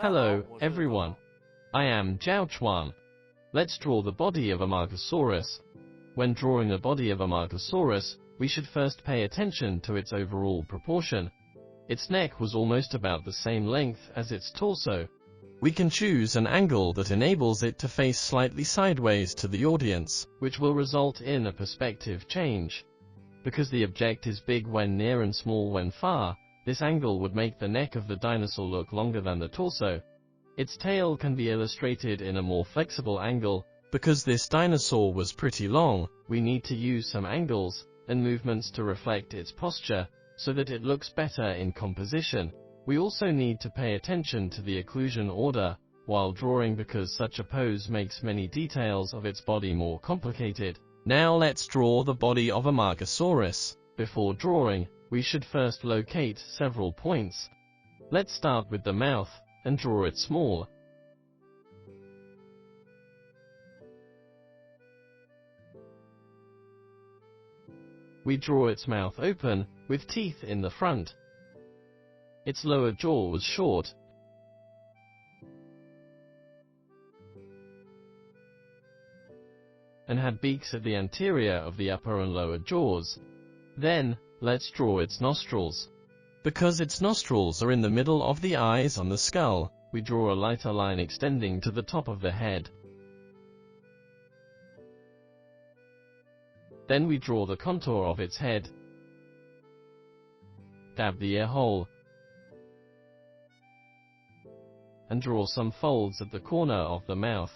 Hello, everyone. I am ZHAO Chuang. Let's draw the body of Amargasaurus. When drawing the body of Amargasaurus, we should first pay attention to its overall proportion. Its neck was almost about the same length as its torso. We can choose an angle that enables it to face slightly sideways to the audience, which will result in a perspective change. Because the object is big when near and small when far, this angle would make the neck of the dinosaur look longer than the torso. Its tail can be illustrated in a more flexible angle. Because this dinosaur was pretty long, we need to use some angles and movements to reflect its posture, so that it looks better in composition. We also need to pay attention to the occlusion order while drawing, because such a pose makes many details of its body more complicated. Now let's draw the body of Amargasaurus. Before drawing, we should first locate several points. Let's start with the mouth and draw it small. We draw its mouth open, with teeth in the front. Its lower jaw was short, and had beaks at the anterior of the upper and lower jaws. Then, let's draw its nostrils. Because its nostrils are in the middle of the eyes on the skull, we draw a lighter line extending to the top of the head. Then we draw the contour of its head. Dab the ear hole, and draw some folds at the corner of the mouth.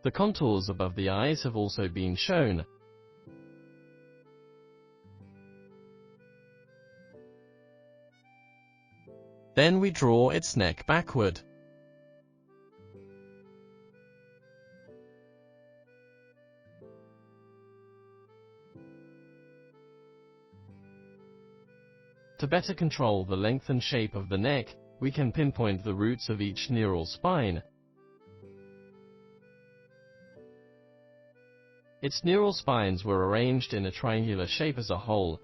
The contours above the eyes have also been shown. Then we draw its neck backward. To better control the length and shape of the neck, we can pinpoint the roots of each neural spine. Its neural spines were arranged in a triangular shape as a whole.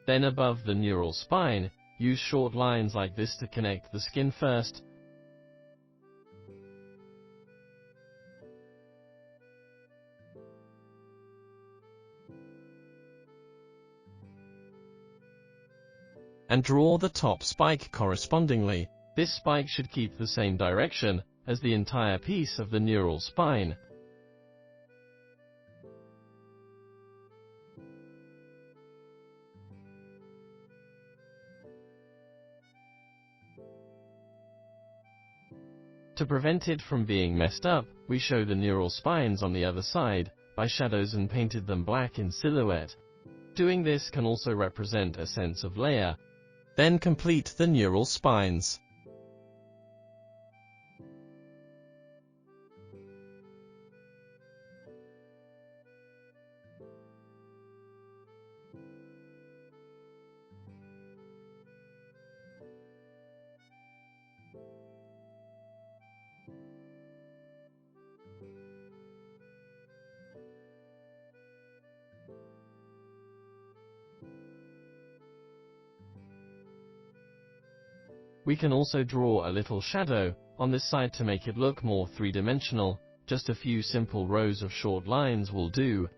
Then above the neural spine, use short lines like this to connect the skin first. And draw the top spike correspondingly. This spike should keep the same direction as the entire piece of the neural spine. To prevent it from being messed up, we show the neural spines on the other side by shadows and painted them black in silhouette. Doing this can also represent a sense of layer. Then complete the neural spines. We can also draw a little shadow on this side to make it look more three-dimensional. Just a few simple rows of short lines will do.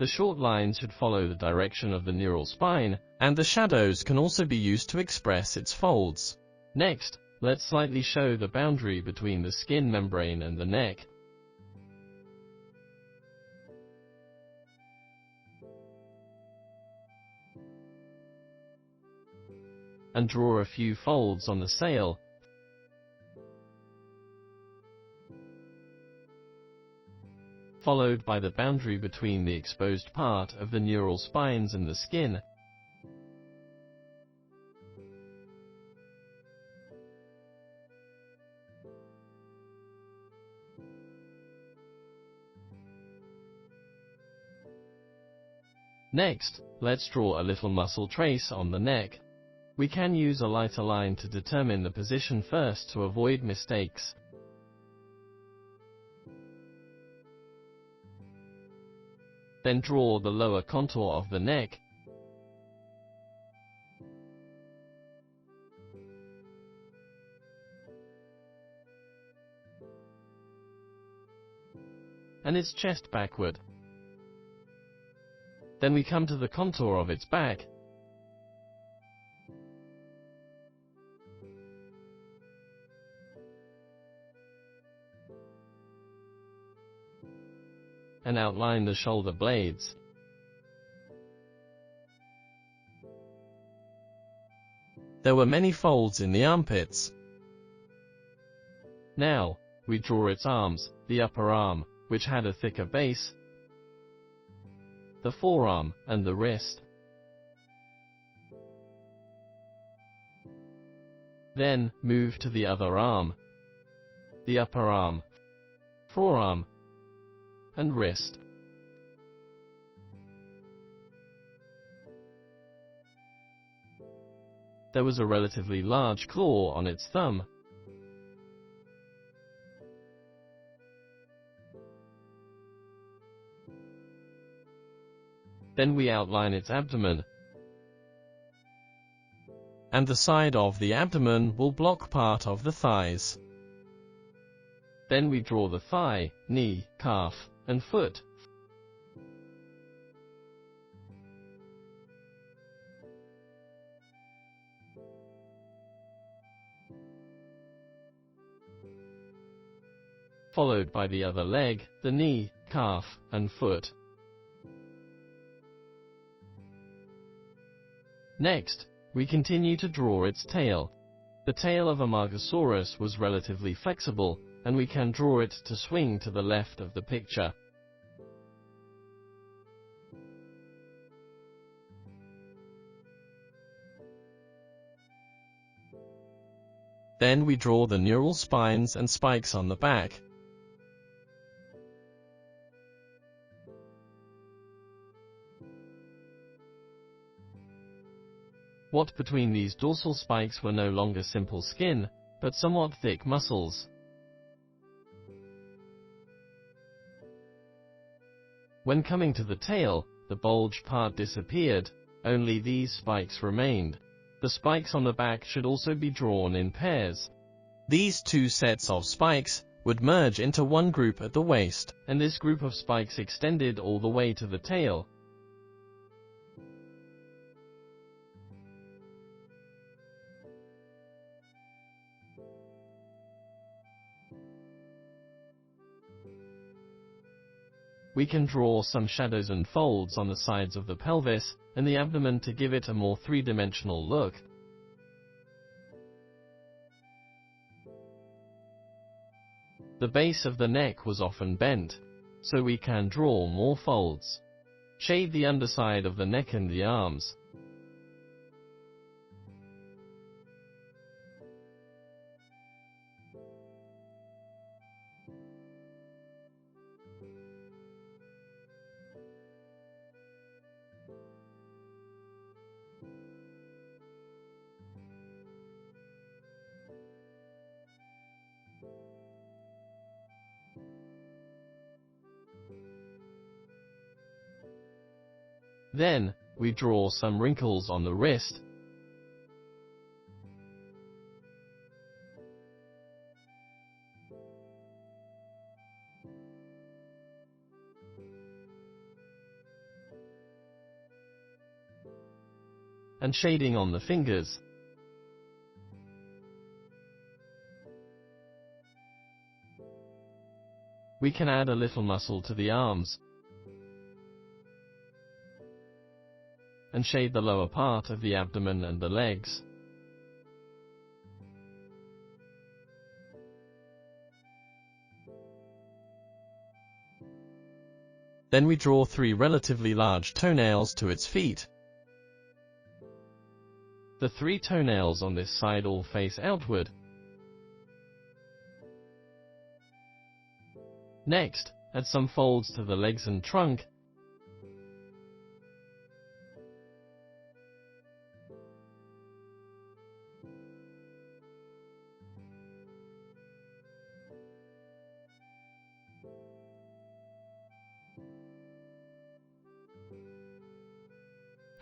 The short lines should follow the direction of the neural spine, and the shadows can also be used to express its folds. Next, let's slightly show the boundary between the skin membrane and the neck. And draw a few folds on the sail. Followed by the boundary between the exposed part of the neural spines and the skin. Next, let's draw a little muscle trace on the neck. We can use a lighter line to determine the position first to avoid mistakes. Then draw the lower contour of the neck. And its chest backward. Then we come to the contour of its back. And outline the shoulder blades. There were many folds in the armpits. Now, we draw its arms, the upper arm, which had a thicker base, the forearm, and the wrist. Then, move to the other arm, the upper arm, forearm, and wrist. There was a relatively large claw on its thumb. Then we outline its abdomen, and the side of the abdomen will block part of the thighs. Then we draw the thigh, knee, calf, and foot. Followed by the other leg, the knee, calf, and foot. Next, we continue to draw its tail. The tail of Amargasaurus was relatively flexible, and we can draw it to swing to the left of the picture. Then we draw the neural spines and spikes on the back. What between these dorsal spikes were no longer simple skin, but somewhat thick muscles. When coming to the tail, the bulge part disappeared, only these spikes remained. The spikes on the back should also be drawn in pairs. These two sets of spikes would merge into one group at the waist, and this group of spikes extended all the way to the tail. We can draw some shadows and folds on the sides of the pelvis and the abdomen to give it a more three-dimensional look. The base of the neck was often bent, so we can draw more folds. Shade the underside of the neck and the arms. Then, we draw some wrinkles on the wrist. And shading on the fingers. We can add a little muscle to the arms, and shade the lower part of the abdomen and the legs. Then we draw 3 relatively large toenails to its feet. The 3 toenails on this side all face outward. Next, add some folds to the legs and trunk,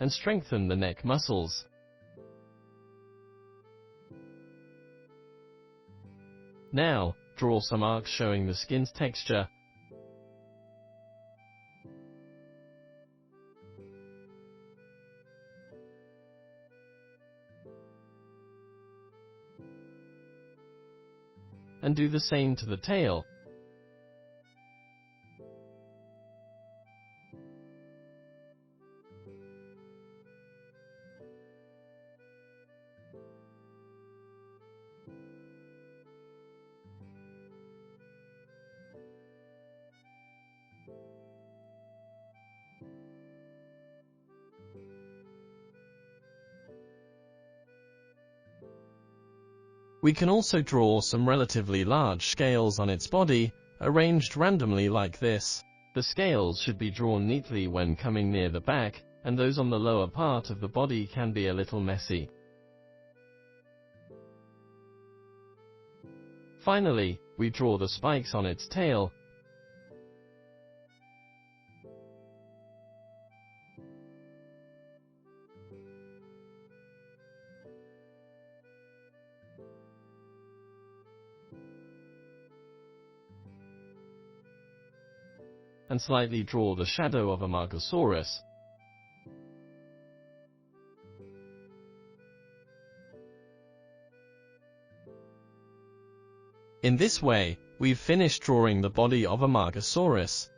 and strengthen the neck muscles. Now, draw some arcs showing the skin's texture. And do the same to the tail. We can also draw some relatively large scales on its body, arranged randomly like this. The scales should be drawn neatly when coming near the back, and those on the lower part of the body can be a little messy. Finally, we draw the spikes on its tail. And slightly draw the shadow of Amargasaurus. In this way, we've finished drawing the body of Amargasaurus.